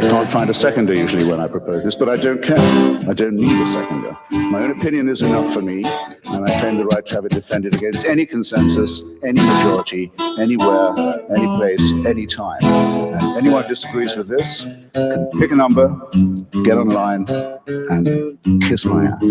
I can't find a seconder usually when I propose this, but I don't care. I don't need a seconder. My own opinion is enough for me, and I claim the right to have it defended against any consensus, any majority, anywhere, any place, any time. And anyone who disagrees with this can pick a number, get online, and kiss my ass.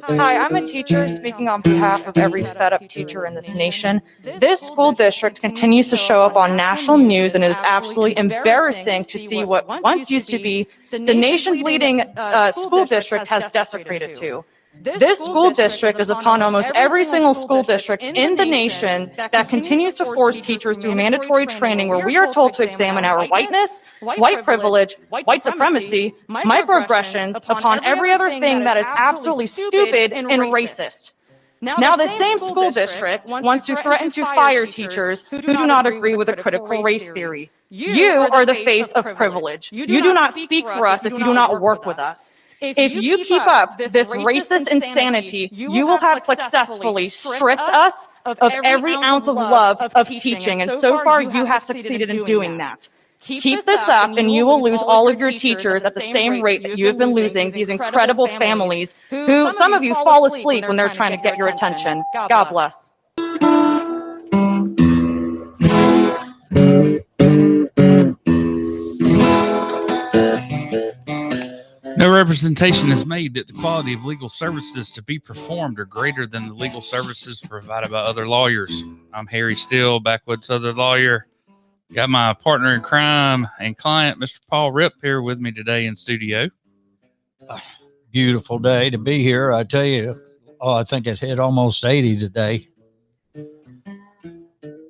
Hi, I'm a teacher speaking on behalf of every fed-up teacher in this nation. This school district continues to show up on national news, and it is absolutely embarrassing to see what once used to be the nation's leading school district has desecrated to. This school district is upon almost every single school district in the nation that continues to force teachers through mandatory training where we are told to examine our whiteness, white privilege, white supremacy, microaggressions upon every other thing that is absolutely stupid and racist. Now, the same school district wants to threaten to fire teachers who do not agree with a critical race theory. You are the face of privilege. You do not speak for us if you do not work with us. If you keep up this racist insanity, you will have successfully stripped us of every ounce of love of teaching, and so far you have succeeded in doing that. Keep this up and you will lose all of your teachers at the same rate that you have been losing these incredible families who some of you fall asleep when they're trying to get your attention. God bless. No representation is made that the quality of legal services to be performed are greater than the legal services provided by other lawyers. I'm Harry Steele, backwoods other lawyer. Got my partner in crime and client, Mr. Paul Ripp, here with me today in studio. Beautiful day to be here. I tell you, I think it hit almost 80 today.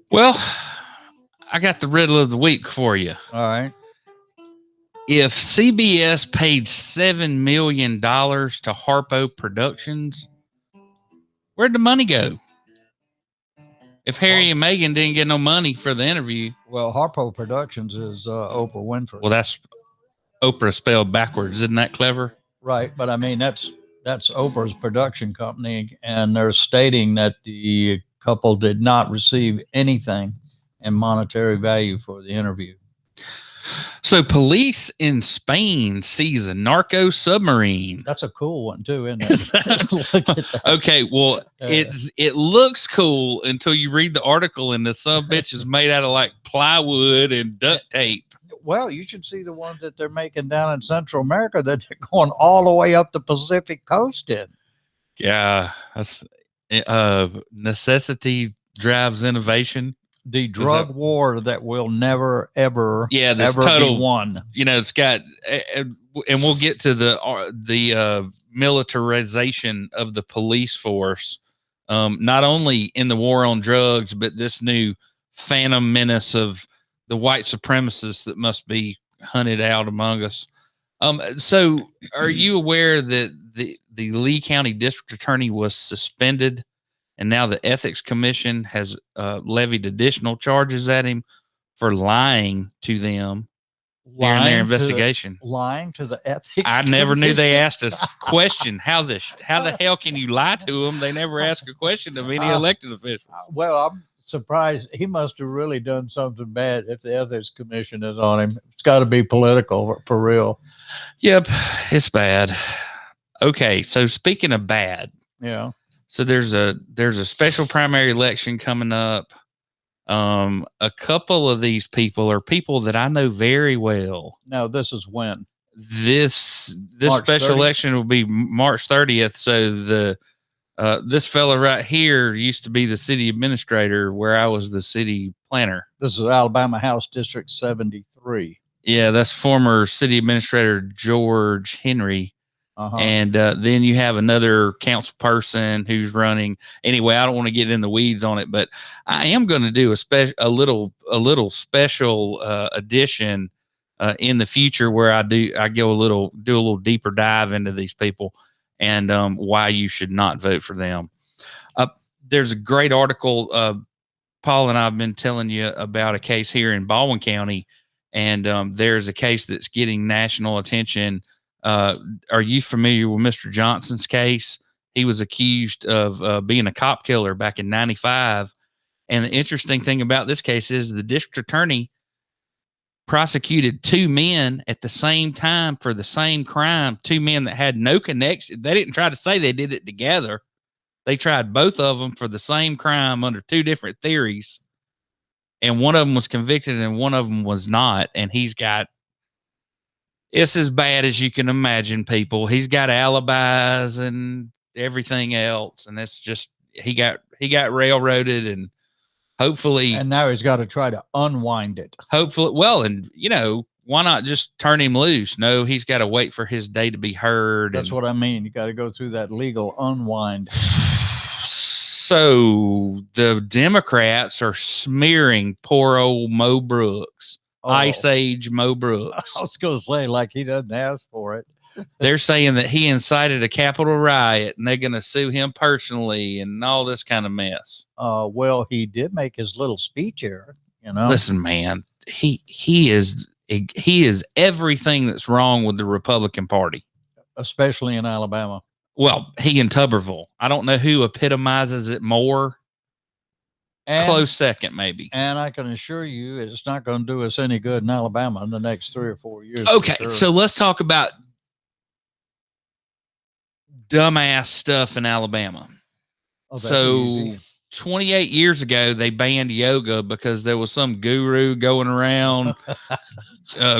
Well, I got the riddle of the week for you. All right. If CBS paid $7 million to Harpo Productions, where'd the money go? If Harry and Meghan didn't get no money for the interview. Well, Harpo Productions is Oprah Winfrey. Well, that's Oprah spelled backwards. Isn't that clever? Right. But I mean, that's Oprah's production company. And they're stating that the couple did not receive anything in monetary value for the interview. So police in Spain seize a narco submarine. That's a cool one too, isn't it? Look at that. Okay, well, it looks cool until you read the article, and the son bitch is made out of like plywood and duct tape. Well, you should see the ones that they're making down in Central America that they're going all the way up the Pacific coast in. Yeah, that's necessity drives innovation. The drug war that will never, ever, this ever total be won. You know, it's got, and we'll get to the militarization of the police force, not only in the war on drugs, but this new phantom menace of the white supremacists that must be hunted out among us. So, are you aware that the Lee County District Attorney was suspended? And now the Ethics Commission has levied additional charges at him for lying to them during their investigation. Lying to the Ethics I never knew they asked a question. How the hell can you lie to them? They never ask a question of any elected official. Well, I'm surprised. He must have really done something bad if the Ethics Commission is on him. It's got to be political for real. Yep, it's bad. Okay, so speaking of bad. Yeah. So there's a special primary election coming up. A couple of these people are people that I know very well. Now, this is when? This March special 30th? election will be March 30th. So this fella right here used to be the city administrator where I was the city planner. This is Alabama House District 73. Yeah, that's former city administrator George Henry. And then you have another council person who's running. Anyway, I don't want to get in the weeds on it, but I am going to do a little special edition in the future where I do a little deeper dive into these people and why you should not vote for them. There's a great article. Paul and I have been telling you about a case here in Baldwin County, and there's a case that's getting national attention. Are you familiar with Mr. Johnson's case? He was accused of being a cop killer back in 95. And the interesting thing about this case is the district attorney prosecuted 2 men at the same time for the same crime, 2 men that had no connection. They didn't try to say they did it together. They tried both of them for the same crime under 2 different theories. And one of them was convicted and one of them was not. And it's as bad as you can imagine, people. He's got alibis and everything else. And it's just, he got railroaded, and hopefully. And now he's got to try to unwind it. Hopefully. Well, and why not just turn him loose? No, he's got to wait for his day to be heard. That's what I mean. You got to go through that legal unwind. So the Democrats are smearing poor old Mo Brooks. Ice Age Mo Brooks. I was going to say, like, he doesn't ask for it. They're saying that he incited a Capitol riot, and they're going to sue him personally and all this kind of mess. Well, he did make his little speech here, Listen, man, he is everything that's wrong with the Republican Party, especially in Alabama. Well, he and Tuberville. I don't know who epitomizes it more. Close second, maybe. And I can assure you, it's not going to do us any good in Alabama in the next 3 or 4 years. Okay, sure. So let's talk about dumbass stuff in Alabama. So easy. 28 years ago, they banned yoga because there was some guru going around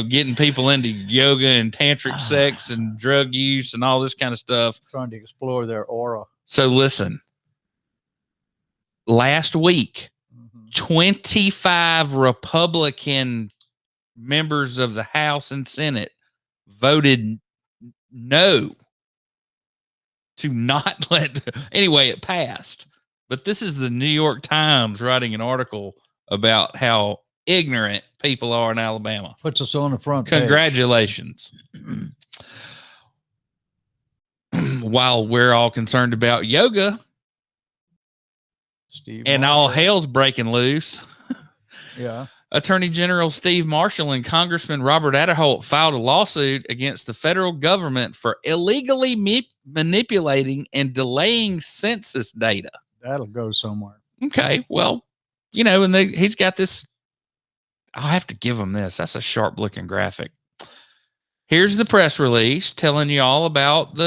getting people into yoga and tantric sex and drug use and all this kind of stuff. Trying to explore their aura. So listen, last week, 25 Republican members of the House and Senate voted no to not anyway, it passed. But this is the New York Times writing an article about how ignorant people are in Alabama. Puts us on the front page. Congratulations. While we're all concerned about yoga, all hell's breaking loose. Yeah. Attorney General Steve Marshall and Congressman Robert Aderholt filed a lawsuit against the federal government for illegally manipulating and delaying census data. That'll go somewhere. Okay, well, and he's got this. I'll have to give him this. That's a sharp looking graphic. Here's the press release telling you all about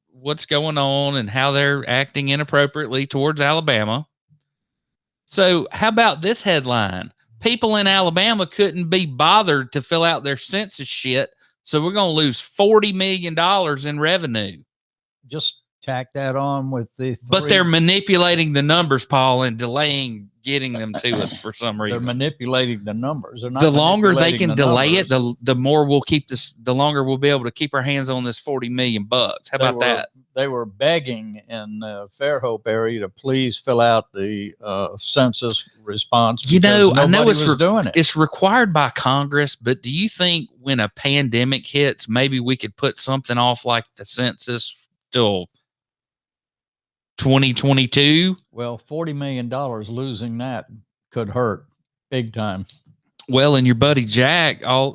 what's going on and how they're acting inappropriately towards Alabama. So how about this headline? People in Alabama couldn't be bothered to fill out their census shit, so we're going to lose $40 million in revenue. Just tack that on with the But they're manipulating the numbers, Paul, and delaying getting them to us for some reason. They're manipulating the numbers. They're not the longer they can delay numbers. it, the more we'll keep this. The longer we'll be able to keep our hands on this $40 million. How about that? They were begging in the Fairhope area to please fill out the census response. I know it's doing it. It's required by Congress, but do you think when a pandemic hits, maybe we could put something off like the census till 2022? Well, $40 million losing that could hurt big time. Well, and your buddy Jack, all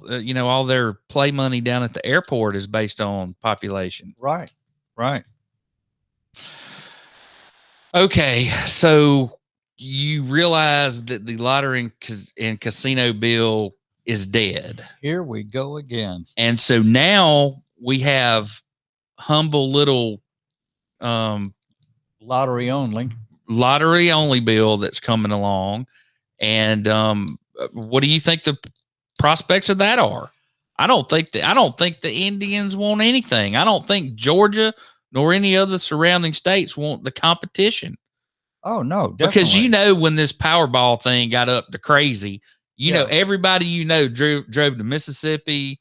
their play money down at the airport is based on population. Right. Okay, so you realize that the lottery and casino bill is dead. Here we go again. And so now we have humble little lottery only bill that's coming along. And what do you think the prospects of that are? I don't think the Indians want anything. I don't think Georgia nor any other surrounding states want the competition. Oh no, definitely. Because when this Powerball thing got up to crazy, everybody drove to Mississippi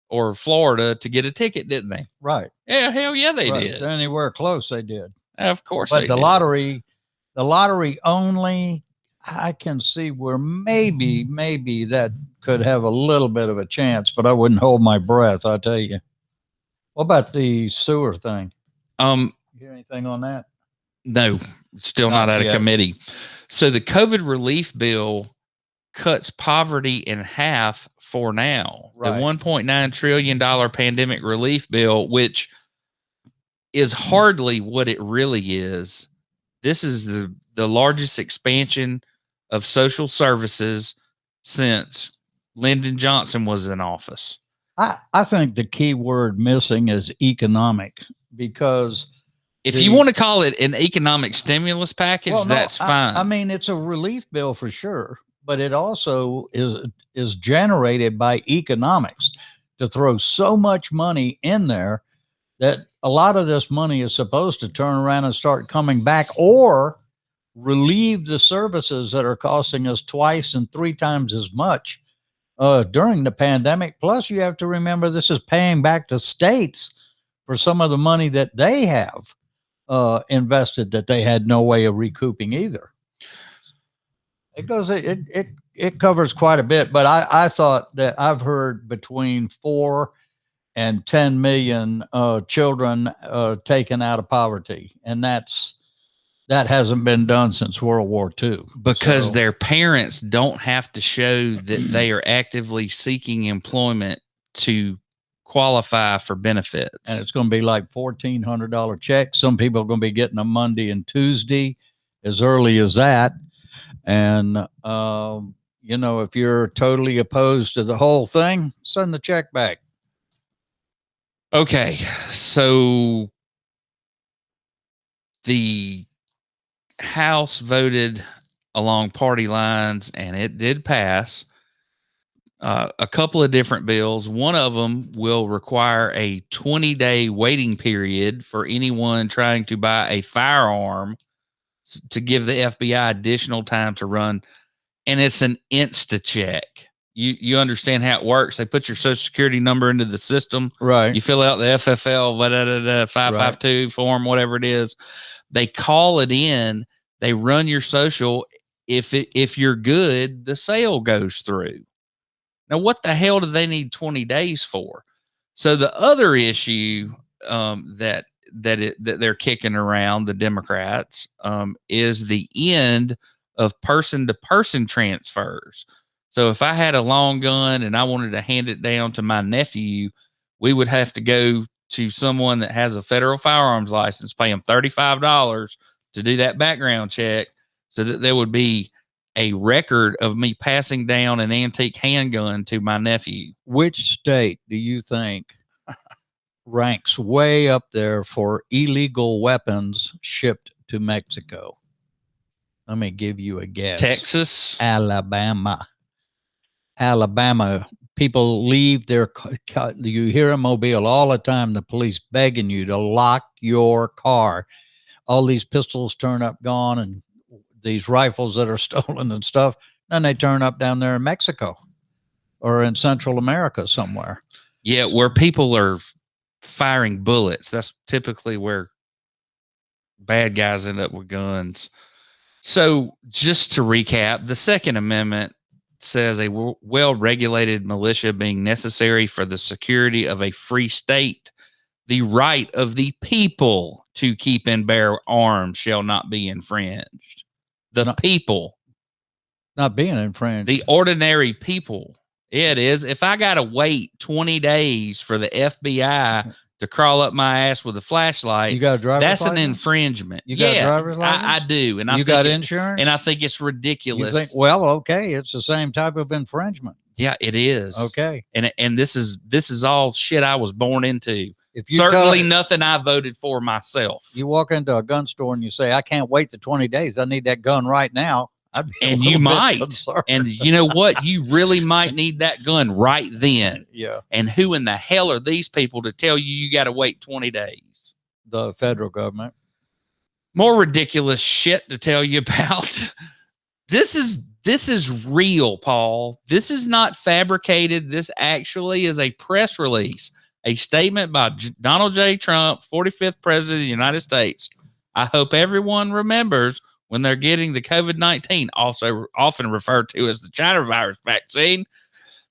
or Florida to get a ticket, didn't they? Right. Yeah, hell yeah, they did. Anywhere close, they did. Of course, but the lottery only, I can see where maybe that could have a little bit of a chance, but I wouldn't hold my breath. I'll tell you. What about the sewer thing? You hear anything on that? No, still not out of committee. So the COVID relief bill cuts poverty in half for now. Right. The $1.9 trillion pandemic relief bill, which is hardly what it really is. This is the largest expansion of social services since Lyndon Johnson was in office. I think the key word missing is economic, because if you want to call it an economic stimulus package, well, no, that's fine. I mean, it's a relief bill for sure, but it also is generated by economics to throw so much money in there that a lot of this money is supposed to turn around and start coming back or relieve the services that are costing us twice and 3 times as much during the pandemic. Plus, you have to remember this is paying back the states for some of the money that they have invested that they had no way of recouping either. It covers quite a bit, but I thought that I've heard between 4 and 10 million children taken out of poverty, and that hasn't been done since World War II. Because their parents don't have to show that they are actively seeking employment to qualify for benefits. And it's going to be like $1,400 checks. Some people are going to be getting them Monday and Tuesday, as early as that. And, if you're totally opposed to the whole thing, send the check back. Okay. So the House voted along party lines, and it did pass a couple of different bills. One of them will require a 20-day waiting period for anyone trying to buy a firearm to give the FBI additional time to run. And it's an insta check. You understand how it works. They put your social security number into the system. Right. You fill out the FFL 552 form, whatever it is. They call it in. They run your social. If you're good, the sale goes through. Now, what the hell do they need 20 days for? So the other issue that they're kicking around, the Democrats, is the end of person-to-person transfers. So if I had a long gun and I wanted to hand it down to my nephew, we would have to go to someone that has a federal firearms license, pay them $35 to do that background check, so that there would be a record of me passing down an antique handgun to my nephew. Which state do you think ranks way up there for illegal weapons shipped to Mexico? Let me give you a guess. Texas. Alabama. People leave their car. You hear in Mobile all the time, the police begging you to lock your car. All these pistols turn up gone, and these rifles that are stolen and stuff. Then they turn up down there in Mexico or in Central America somewhere. Yeah, where people are firing bullets. That's typically where bad guys end up with guns. So just to recap, the Second Amendment says a well-regulated militia being necessary for the security of a free state. The right of the people to keep and bear arms shall not be infringed. The people. Not being infringed. The ordinary people. It is. If I got to wait 20 days for the FBI to crawl up my ass with a flashlight, you got a driver's that's license? an infringement. You got a driver's license? I do. And you got insurance? And I think it's ridiculous. You think, well, okay, it's the same type of infringement. Yeah, it is. Okay. And this is all shit I was born into. If you Certainly nothing I voted for myself. You walk into a gun store and you say, I can't wait the 20 days. I need that gun right now. And you might. And you know what? You really might need that gun right then. Yeah. And who in the hell are these people to tell you got to wait 20 days? The federal government. More ridiculous shit to tell you about. This is real, Paul. This is not fabricated. This actually is a press release, a statement by Donald J. Trump, 45th President of the United States. I hope everyone remembers when they're getting the COVID-19, also often referred to as the China virus vaccine,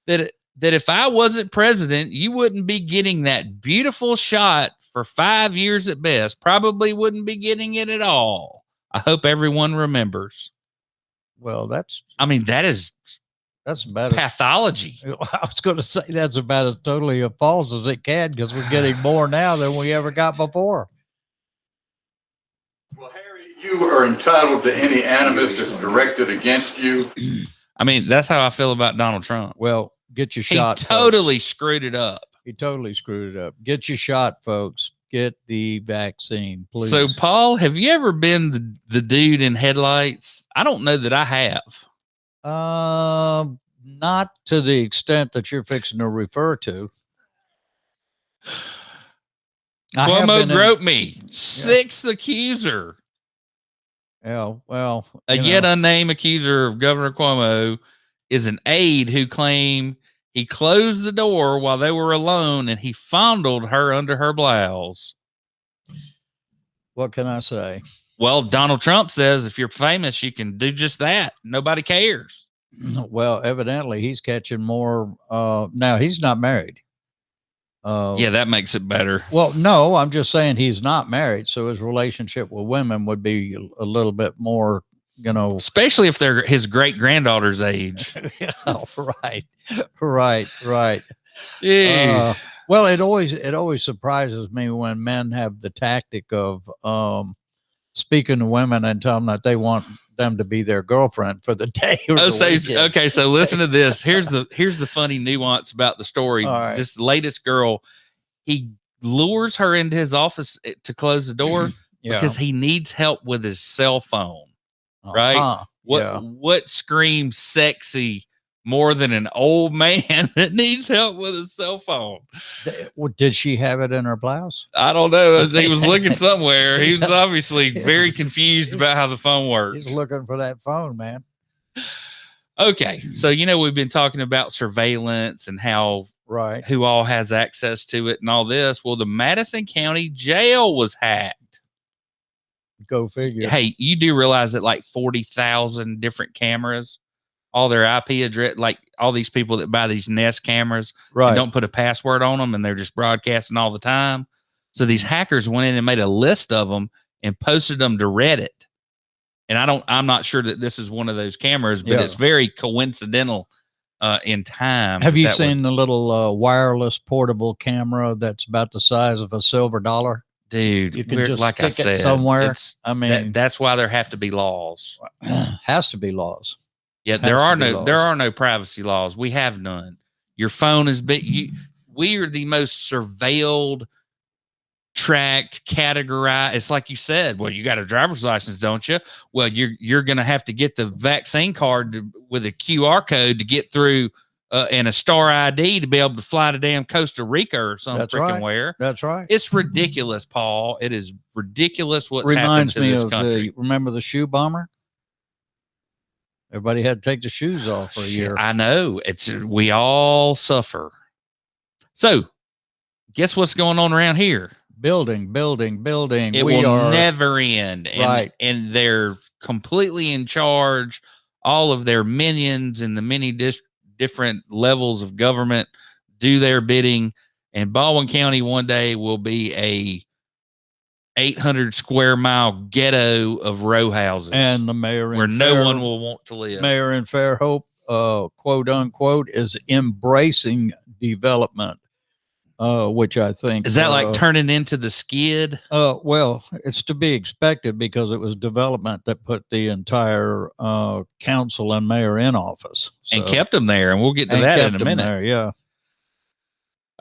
that if I wasn't president, you wouldn't be getting that beautiful shot for 5 years at best. Probably wouldn't be getting it at all. I hope everyone remembers. Well, that's about pathology. I was going to say that's about as totally false as it can, because we're getting more now than we ever got before. Well, Harry, you are entitled to any animus that's directed against you. I mean, that's how I feel about Donald Trump. Well, Get your He shot. totally screwed it up. He totally screwed it up. Get your shot, folks. Get the vaccine, please. So, Paul, have you ever been the dude in headlights? I don't know that I have. Not to the extent that you're fixing to refer to. Cuomo groped me. Sixth accuser. Yeah, well, A yet unnamed accuser of Governor Cuomo is an aide who claimed he closed the door while they were alone and he fondled her under her blouse. What can I say? Well, Donald Trump says if you're famous, you can do just that. Nobody cares. Well, evidently he's catching more. Now he's not married. Yeah, that makes it better. Well, no, I'm just saying he's not married, so his relationship with women would be a little bit more, especially if they're his great granddaughter's age. Right. Yeah. Well, it always surprises me when men have the tactic of speaking to women and tell them that they want them to be their girlfriend for the day. Okay, so listen to this. Here's the funny nuance about the story. Right. This latest girl, he lures her into his office to close the door because he needs help with his cell phone. Right? What screams sexy more than an old man that needs help with his cell phone? Did she have it in her blouse? I don't know. He was looking somewhere. He was obviously very confused about how the phone works. He's looking for that phone, man. Okay. So, we've been talking about surveillance and how who all has access to it and all this. Well, the Madison County Jail was hacked. Go figure. Hey, you do realize that like 40,000 different cameras, all their IP address, like all these people that buy these Nest cameras, and don't put a password on them and they're just broadcasting all the time. So these hackers went in and made a list of them and posted them to Reddit. And I'm not sure that this is one of those cameras, but it's very coincidental in time. Have you seen the little wireless portable camera that's about the size of a silver dollar? Dude, you can just like I stick said, it somewhere. I mean, that's why there have to be laws. Has to be laws. Yeah, there are no privacy laws. We have none. Your phone is big. We are the most surveilled, tracked, categorized. It's like you said. Well, you got a driver's license, don't you? Well, you're going to have to get the vaccine card with a QR code to get through, and a star ID to be able to fly to damn Costa Rica or something. Where. That's right. It's ridiculous, Paul. It is ridiculous what's happened to this country. Remember the shoe bomber? Everybody had to take the shoes off for a year. I know. We all suffer. So, guess what's going on around here? Building. It will never end. And they're completely in charge. All of their minions and the many different levels of government do their bidding. And Baldwin County one day will be a 800 square mile ghetto of row houses, and the mayor where no one will want to live. Mayor in Fairhope, quote unquote, is embracing development, which I think is that like turning into the skid. Well, it's to be expected because it was development that put the entire council and mayor in office and kept them there, and we'll get to that in a minute. There, yeah.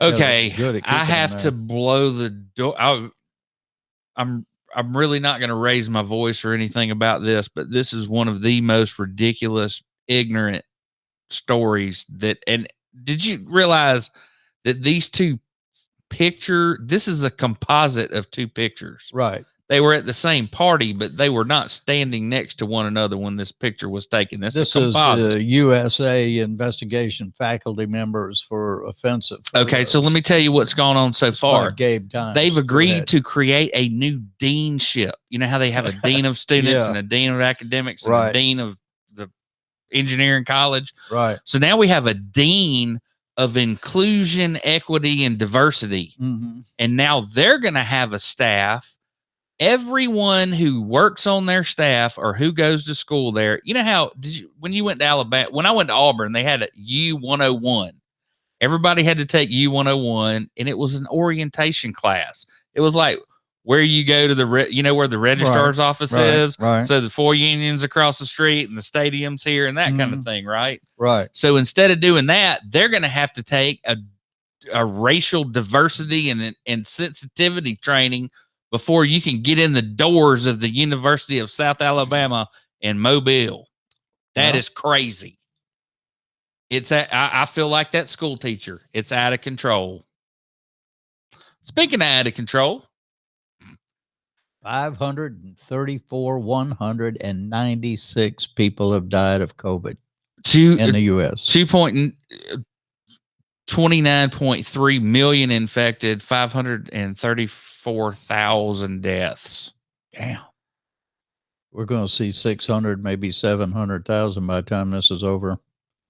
Okay, I have to blow the door. I'm really not going to raise my voice or anything about this, but this is one of the most ridiculous, ignorant stories and did you realize that these two this is a composite of two pictures. Right. They were at the same party, but they were not standing next to one another when this picture was taken. This is USA investigation faculty members for offensive. Okay, so let me tell you what's gone on so far. They've agreed to create a new deanship. You know how they have a dean of students and a dean of academics and a dean of the engineering college? Right. So now we have a dean of inclusion, equity, and diversity. Mm-hmm. And now they're going to have a staff. Everyone who works on their staff or who goes to school there, you know how when you went to Alabama, when I went to Auburn, they had a U101. Everybody had to take U101, and it was an orientation class. It was like, where you go to where the registrar's office is. Right. So the 4 unions across the street and the stadium's here and that kind of thing, right? Right. So instead of doing that, they're going to have to take a racial diversity and sensitivity training before you can get in the doors of the University of South Alabama in Mobile. That is crazy. I feel like that school teacher. It's out of control. Speaking of out of control, 196 people have died of COVID in the U.S. 29.3 million infected, 534,000 deaths. Damn. We're going to see 600, maybe 700,000 by the time this is over.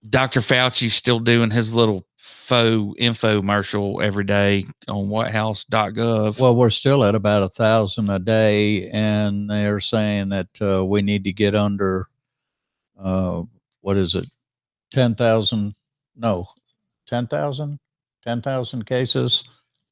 Dr. Fauci's still doing his little faux infomercial every day on whitehouse.gov. Well, we're still at about 1,000 a day, and they're saying that we need to get under, 10,000? No, 10,000? 10,000 cases?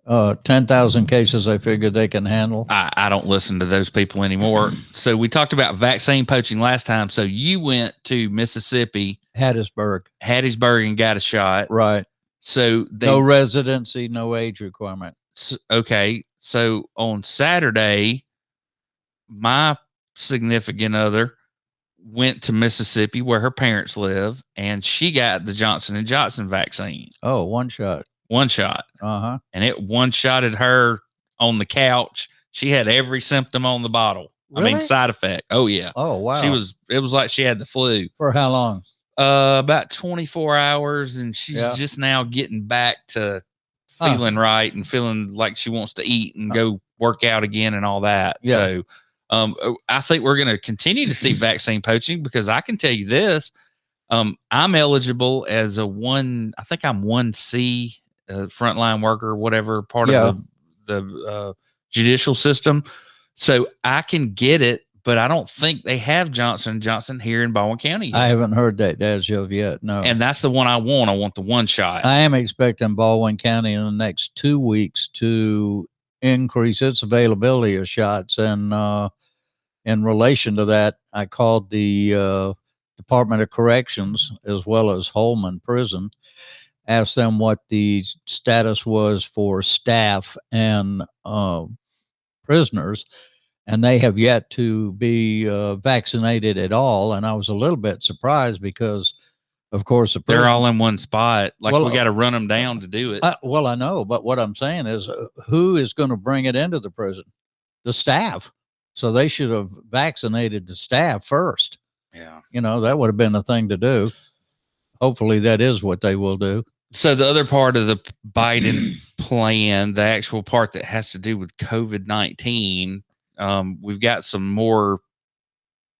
10,000 cases I figured they can handle. I don't listen to those people anymore. So we talked about vaccine poaching last time. So you went to Mississippi, Hattiesburg, and got a shot. right? So No residency, no age requirement. Okay. So on Saturday, my significant other went to Mississippi where her parents live, and she got the Johnson & Johnson vaccine. Oh, one shot. One shot. Uh-huh. And it one-shotted her on the couch. She had every symptom on the bottle. Really? I mean, side effect. Oh, yeah. Oh, wow. It was like she had the flu. For how long? About 24 hours, and she's just now getting back to feeling right and feeling like she wants to eat and go work out again and all that. Yeah. So I think we're going to continue to see vaccine poaching, because I can tell you this. I'm eligible as I think I'm 1C, frontline worker, whatever part of the judicial system. So I can get it, but I don't think they have Johnson & Johnson here in Baldwin County yet. I haven't heard that as of yet, no. And that's the one I want. I want the one shot. I am expecting Baldwin County in the next 2 weeks to increase its availability of shots. And in relation to that, I called the Department of Corrections as well as Holman Prison, asked them what the status was for staff and prisoners, and they have yet to be vaccinated at all. And I was a little bit surprised because, of course, they're all in one spot. Like, we got to run them down to do it. Well, I know, but what I'm saying is, who is going to bring it into the prison? The staff. So they should have vaccinated the staff first. Yeah. That would have been the thing to do. Hopefully that is what they will do. So the other part of the Biden plan, the actual part that has to do with COVID-19, we've got some more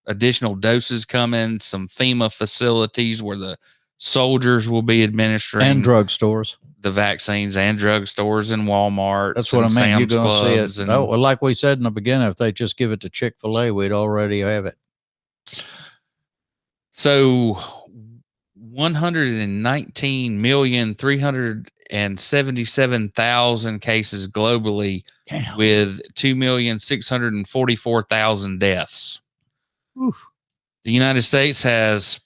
additional doses coming, some FEMA facilities where the soldiers will be administering, and drugstores, the vaccines, and drugstores and Walmart. That's what I mean. You're going to see it. Well, like we said in the beginning, if they just give it to Chick-fil-A, we'd already have it. So 119,377,000 cases globally. Damn. With 2,644,000 deaths. Oof. The United States has,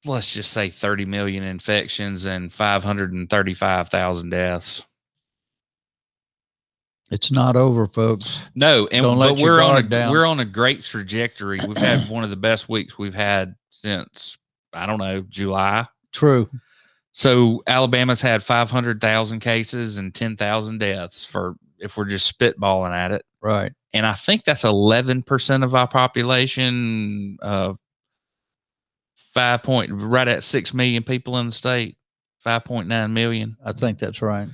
let's just say, 30 million infections and 535,000 deaths. It's not over, folks. No, but we're on a great trajectory. We've had one of the best weeks we've had since, I don't know, July. True. So Alabama's had 500,000 cases and 10,000 deaths if we're just spitballing at it. Right. And I think that's 11% of our population, right at 6 million people in the state, 5.9 million. I think that's right.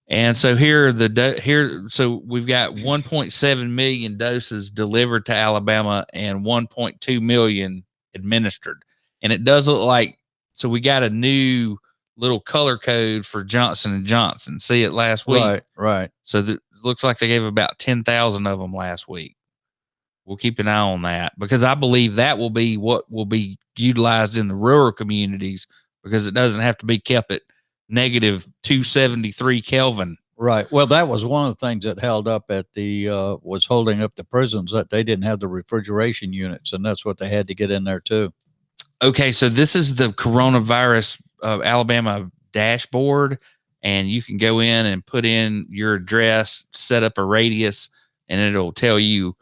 And so so we've got 1.7 million doses delivered to Alabama and 1.2 million administered. And it does look like, so we got a new little color code for Johnson & Johnson. See it last week? Right. So it looks like they gave about 10,000 of them last week. We'll keep an eye on that, because I believe that will be what will be utilized in the rural communities, because it doesn't have to be kept at -273 Kelvin. Right. Well, that was one of the things that held up at the was holding up the prisons, that they didn't have the refrigeration units, and that's what they had to get in there too. Okay, so this is the coronavirus Alabama dashboard, and you can go in and put in your address, set up a radius, and it'll tell you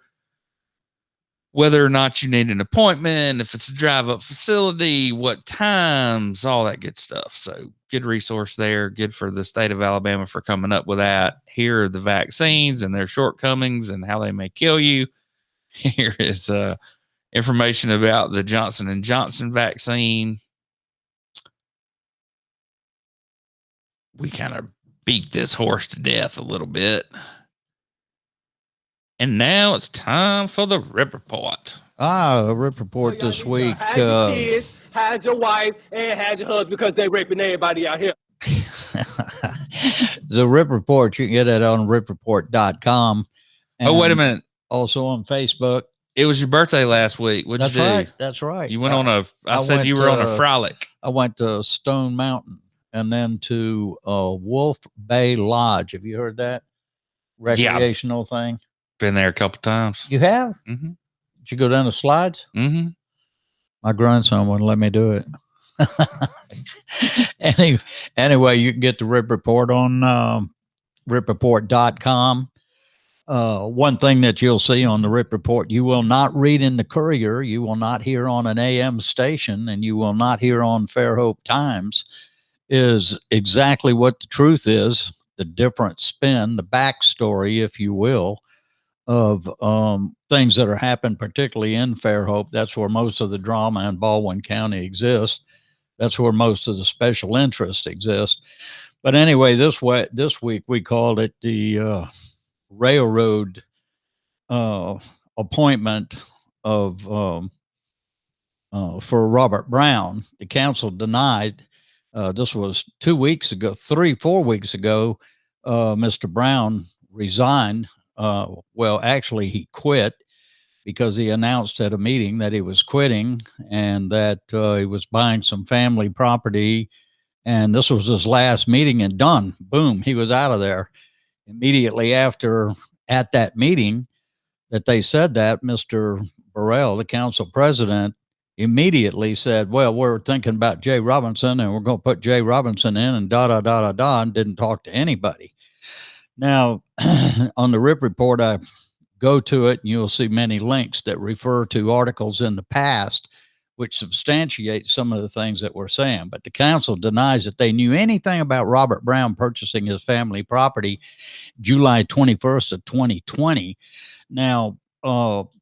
whether or not you need an appointment, if it's a drive-up facility, what times, all that good stuff. So good resource there. Good for the state of Alabama for coming up with that. Here are the vaccines and their shortcomings and how they may kill you. Here is information about the Johnson & Johnson vaccine. We kind of beat this horse to death a little bit. And now it's time for the Ripp Report. The Ripp Report this week. Had your kids, had your wife, and had your husband because they raping everybody out here. The Ripp Report, you can get it on ripreport.com. Oh, wait a minute. Also on Facebook. It was your birthday last week. What'd you do? Right. That's right. You went on a, I said you were on a frolic. I went to Stone Mountain and then to Wolf Bay Lodge. Have you heard that? Recreational thing? Been there a couple times. You have? Mm-hmm. Did you go down the slides? Mm-hmm. My grandson wouldn't let me do it. Anyway, you can get the Ripp Report on ripreport.com. One thing that you'll see on the Ripp Report, you will not read in the Courier, you will not hear on an AM station, and you will not hear on Fairhope Times, is exactly what the truth is, the different spin, the backstory, if you will, of things that are happening, particularly in Fairhope. That's where most of the drama in Baldwin County exists. That's where most of the special interests exist. But anyway, this week we called it the railroad appointment of for Robert Brown. The council denied. This was 4 weeks ago. Mr. Brown resigned. Well, actually, he quit because he announced at a meeting that he was quitting and that he was buying some family property. And this was his last meeting, and done. Boom, he was out of there. Immediately after, at that meeting that they said that, Mr. Burrell, the council president, immediately said, well, we're thinking about Jay Robinson and we're going to put Jay Robinson in, and and didn't talk to anybody. Now, on the Ripp Report, I go to it and you'll see many links that refer to articles in the past which substantiate some of the things that we're saying. But the council denies that they knew anything about Robert Brown purchasing his family property July 21st of 2020. Now,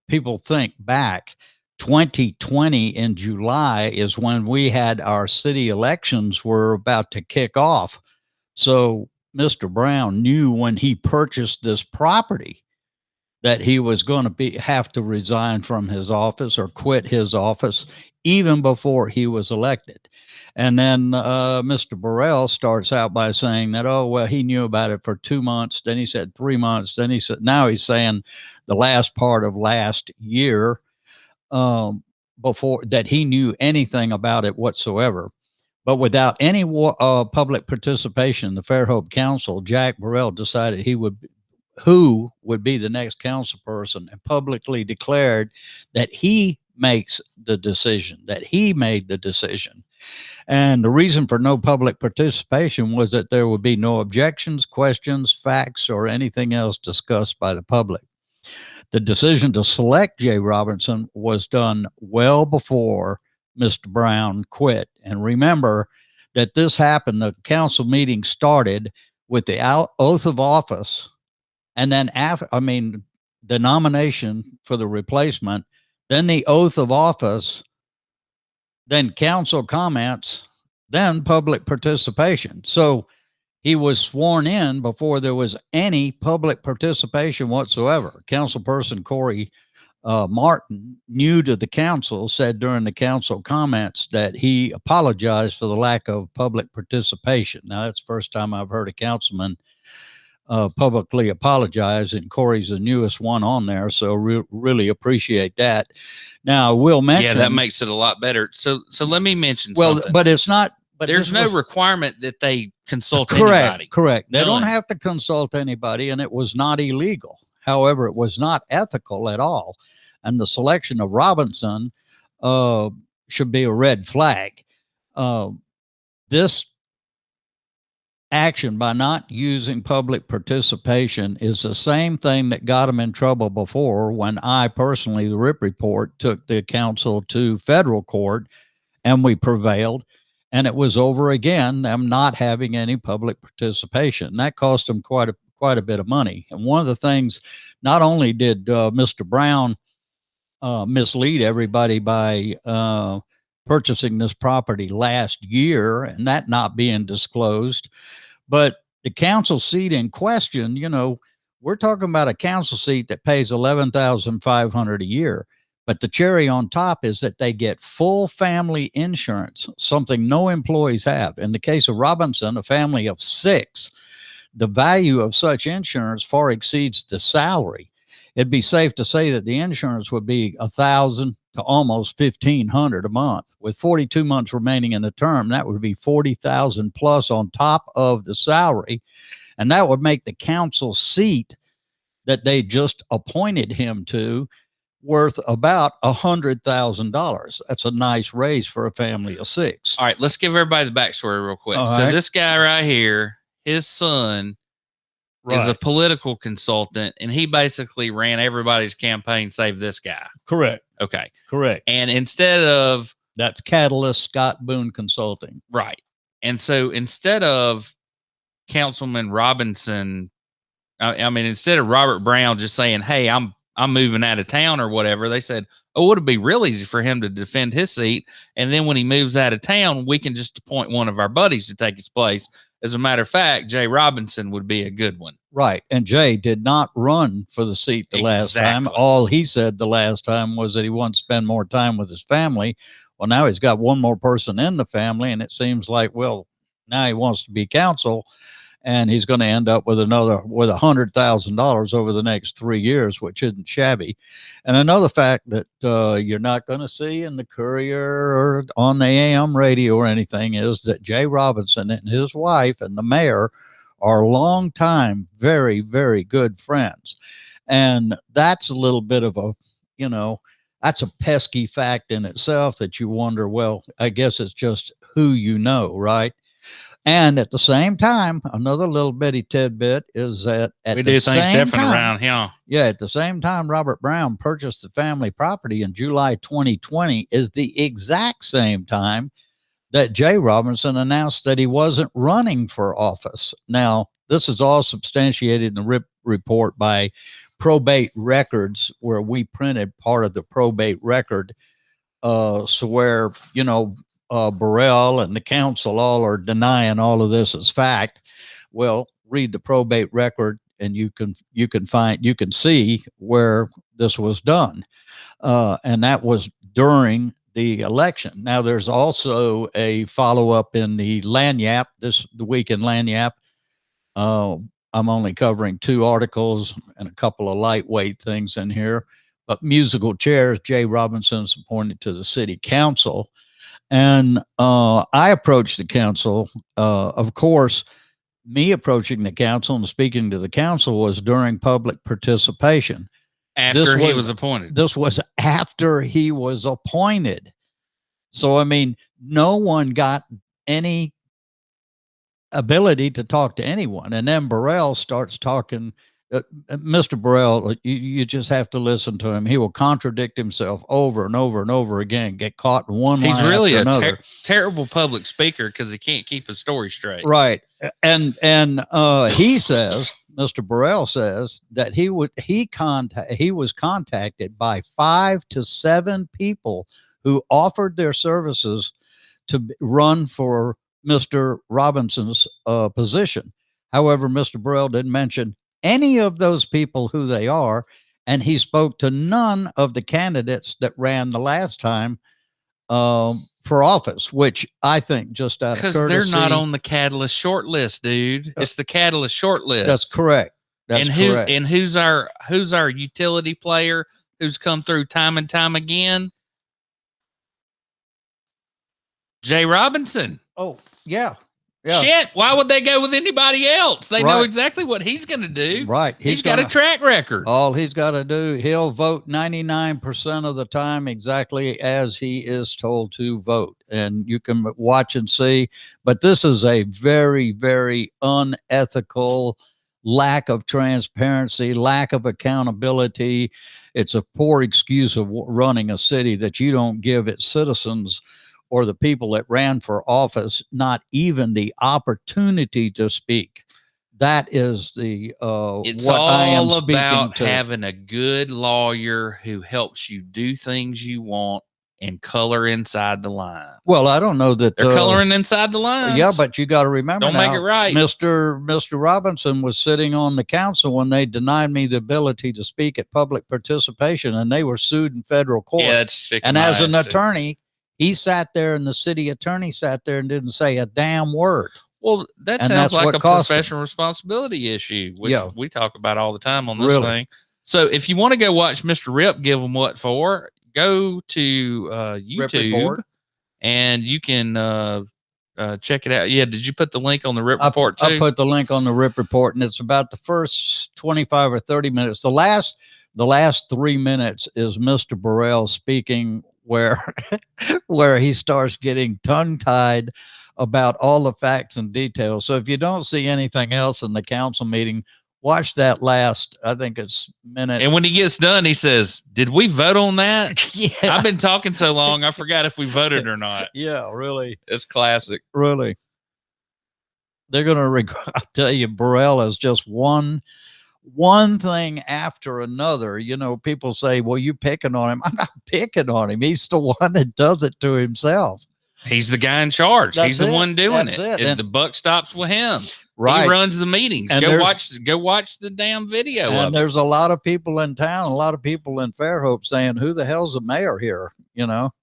people think back. 2020 in July is when we had our city elections were about to kick off. So Mr. Brown knew when he purchased this property that he was going to have to resign from his office or quit his office even before he was elected. And then Mr. Burrell starts out by saying that, oh, well, he knew about it for 2 months. Then he said 3 months. Then he said, now he's saying the last part of last year, before that he knew anything about it whatsoever. But without any public participation, the Fairhope Council, Jack Burrell decided who would be the next council person, and publicly declared that he makes the decision, that he made the decision. And the reason for no public participation was that there would be no objections, questions, facts, or anything else discussed by the public. The decision to select Jay Robinson was done well before Mr. Brown quit. And remember that this happened, the council meeting started with the oath of office, and then the nomination for the replacement, then the oath of office, then council comments, then public participation. So he was sworn in before there was any public participation whatsoever. Councilperson Corey Martin, new to the council, said during the council comments that he apologized for the lack of public participation. Now, that's the first time I've heard a councilman publicly apologize, and Corey's the newest one on there, so really appreciate that. Now, I will mention... Yeah, that makes it a lot better. So let me mention something. But it's not but there's this no was- requirement that they consult anybody. Correct. They don't None. have to consult anybody, and it was not illegal. However, it was not ethical at all. And the selection of Robinson should be a red flag. This action by not using public participation is the same thing that got him in trouble before when I personally, the Ripp Report, took the council to federal court and we prevailed. And it was over again, them not having any public participation. And that cost them quite a bit of money. And one of the things, not only did Mr. Brown mislead everybody by purchasing this property last year and that not being disclosed, but the council seat in question, you know, we're talking about a council seat that pays $11,500 a year. But the cherry on top is that they get full family insurance, something no employees have. In the case of Robinson, a family of 6, the value of such insurance far exceeds the salary. It'd be safe to say that the insurance would be $1,000 to almost $1,500 a month. With 42 months remaining in the term, that would be $40,000 plus on top of the salary. And that would make the council seat that they just appointed him to worth about $100,000. That's a nice raise for a family of 6. All right, let's give everybody the backstory real quick. All So right. this guy right here, his son is a political consultant, and he basically ran everybody's campaign save this guy. Correct. Okay. Correct. And instead of That's Catalyst Scott Boone Consulting. right. And so instead of Councilman Robinson, I mean, instead of Robert Brown just saying, "Hey, I'm moving out of town" or whatever, they said, "Oh, it'd be real easy for him to defend his seat. And then when he moves out of town, we can just appoint one of our buddies to take his place. As a matter of fact, Jay Robinson would be a good one." Right. And Jay did not run for the seat the last time. Exactly. All he said the last time was that he wants to spend more time with his family. Well, now he's got one more person in the family, and it seems like, well, now he wants to be counsel, and he's going to end up with $100,000 over the next 3 years, which isn't shabby. And another fact that you're not going to see in the Courier or on the AM radio or anything is that Jay Robinson and his wife and the mayor are longtime, very, very good friends. And that's a little bit of a, you know, that's a pesky fact in itself that you wonder, well, I guess it's just who you know, right? And at the same time, another little bitty tidbit is that at We the do things same different time, around here. yeah, at the same time, Robert Brown purchased the family property in July 2020 is the exact same time that Jay Robinson announced that he wasn't running for office. Now, this is all substantiated in the Ripp Report by probate records, where we printed part of the probate record. So where, you know, Burrell and the council all are denying all of this as fact. Well, read the probate record and you can see where this was done. And that was during the election. Now there's also a follow-up in the Lagniappe, the week in Lagniappe. I'm only covering 2 articles and a couple of lightweight things in here, but musical chairs, Jay Robinson's appointed to the city council. And I approached the council. Of course, me approaching the council and speaking to the council was during public participation. After he was appointed. This was after he was appointed. So, I mean, no one got any ability to talk to anyone. And then Burrell starts talking. Mr. Burrell, you just have to listen to him. He will contradict himself over and over and over again, get caught in one line. He's really after a another. terrible public speaker because he can't keep his story straight. Right. And he says, Mr. Burrell says that he was contacted by 5 to 7 people who offered their services to run for Mr. Robinson's position. However, Mr. Burrell didn't mention any of those people who they are, and he spoke to none of the candidates that ran the last time for office, which I think just out of courtesy. Because they're not on the catalyst short list, dude. It's the catalyst short list. That's correct. That's correct. And who's our utility player who's come through time and time again? Jay Robinson. Oh, yeah. Yeah. Shit, why would they go with anybody else? They know Right. exactly what he's going to do. Right. He's got a track record. All he's got to do, he'll vote 99% of the time exactly as he is told to vote. And you can watch and see. But this is a very, very unethical, lack of transparency, lack of accountability. It's a poor excuse of running a city that you don't give its citizens or the people that ran for office not even the opportunity to speak. That is the it's what I am all about to. having a good lawyer who helps you do things you want and color inside the line. Well, I don't know that They're coloring inside the lines. Yeah, but you got to remember, don't make it right. Mr. Robinson was sitting on the council when they denied me the ability to speak at public participation, and they were sued in federal court. Yeah, it's and as an attorney, he sat there, and the city attorney sat there and didn't say a damn word. Well, that sounds like a professional responsibility issue, which we talk about all the time on this thing. So if you want to go watch Mr. Ripp give them what for, go to YouTube and you can check it out. Yeah, did you put the link on the Ripp Report too? I put the link on the Ripp Report, and it's about the first 25 or 30 minutes. The last 3 minutes is Mr. Burrell speaking where he starts getting tongue-tied about all the facts and details. So if you don't see anything else in the council meeting, watch that last, I think it's minute. And when he gets done, he says, "Did we vote on that?" Yeah. I've been talking so long, I forgot if we voted or not. Yeah, really. It's classic. Really. They're going to I'll tell you, Burrell is just one thing after another. You know, people say, well, you picking on him. I'm not picking on him. He's the one that does it to himself. He's the guy in charge. He's the one doing it. And the buck stops with him. Right. He runs the meetings. And go watch the damn video of it. There's a lot of people in town, a lot of people in Fairhope saying, who the hell's the mayor here? You know?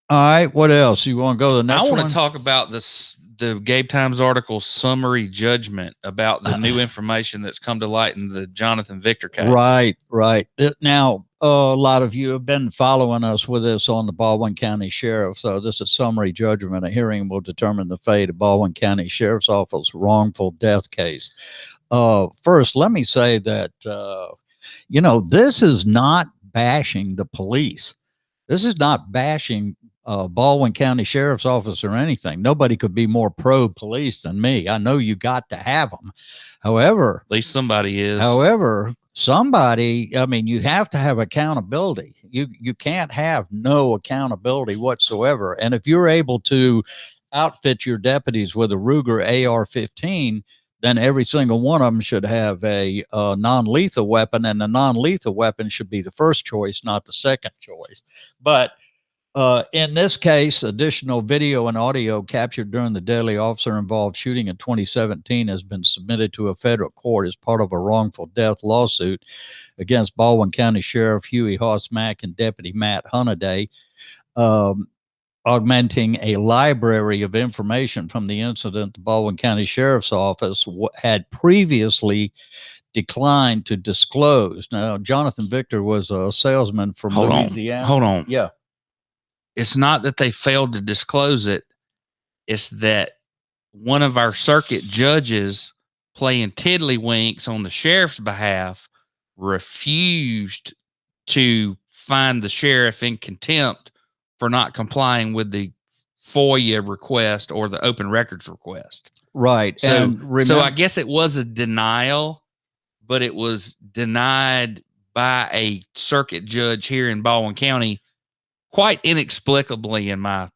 All right. What else? You want to go to the next one? I want to talk about the Gabe Times article summary judgment about the new information that's come to light in the Johnathan Victor case. Right. Now, a lot of you have been following us with this on the Baldwin County Sheriff. So this is summary judgment. A hearing will determine the fate of Baldwin County Sheriff's Office wrongful death case. First, let me say that, this is not bashing the police. This is not bashing Baldwin County Sheriff's Office or anything. Nobody could be more pro-police than me. I know you got to have them. However, at least somebody is. You have to have accountability. You can't have no accountability whatsoever. And if you're able to outfit your deputies with a Ruger AR-15, then every single one of them should have a non-lethal weapon, and the non-lethal weapon should be the first choice, not the second choice. But in this case, additional video and audio captured during the deadly officer-involved shooting in 2017 has been submitted to a federal court as part of a wrongful death lawsuit against Baldwin County Sheriff Huey Hoss-Mack and Deputy Matt Hunniday, augmenting a library of information from the incident. The Baldwin County Sheriff's Office had previously declined to disclose. Now, Johnathan Victor was a salesman from Louisiana. Hold on. Yeah. It's not that they failed to disclose it. It's that one of our circuit judges playing tiddlywinks on the sheriff's behalf refused to find the sheriff in contempt for not complying with the FOIA request or the open records request. Right. So I guess it was a denial, but it was denied by a circuit judge here in Baldwin County quite inexplicably, in my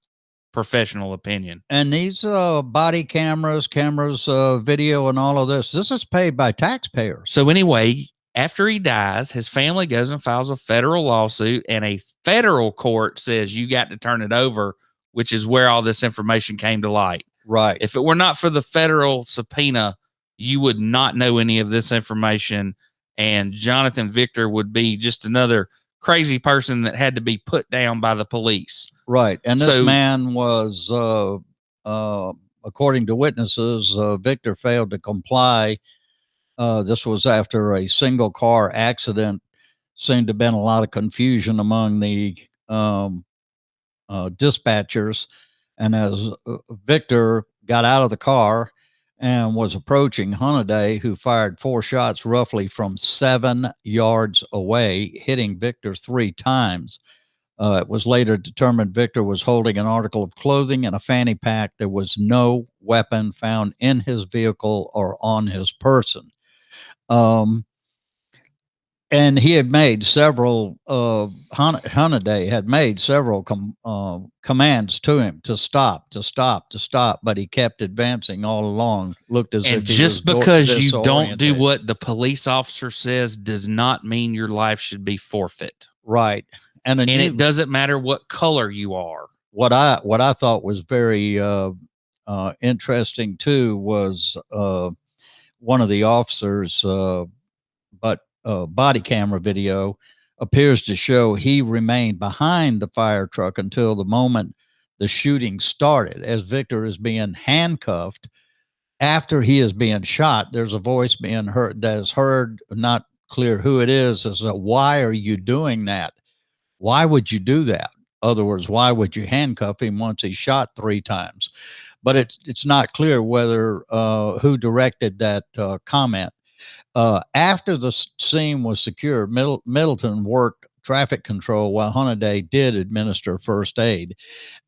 professional opinion. And these body cameras, video, and all of this is paid by taxpayers. So anyway, after he dies, his family goes and files a federal lawsuit, and a federal court says you got to turn it over, which is where all this information came to light. Right. If it were not for the federal subpoena, you would not know any of this information, and Johnathan Victor would be just another crazy person that had to be put down by the police. Right. And this man was, according to witnesses, Victor failed to comply. This was after a single car accident. Seemed to have been a lot of confusion among the dispatchers. And as Victor got out of the car and was approaching Hunniday, who fired 4 shots roughly from 7 yards away, hitting Victor 3 times. It was later determined Victor was holding an article of clothing and a fanny pack. There was no weapon found in his vehicle or on his person. And he had made several, Hunniday had made several commands to him to stop, but he kept advancing all along. Looked as and if he just was because you don't do disoriented. what the police officer says does not mean your life should be forfeit. Right. And it doesn't matter what color you are. What I thought was very interesting too was one of the officers, body camera video appears to show he remained behind the fire truck until the moment the shooting started. As Victor is being handcuffed after he is being shot, there's a voice being heard that is heard, not clear who it is, as a, "Why are you doing that? Why would you do that?" In other words, why would you handcuff him once he's shot 3 times? But it's not clear whether who directed that comment. After the scene was secure, Middleton worked traffic control while Hunniday did administer first aid.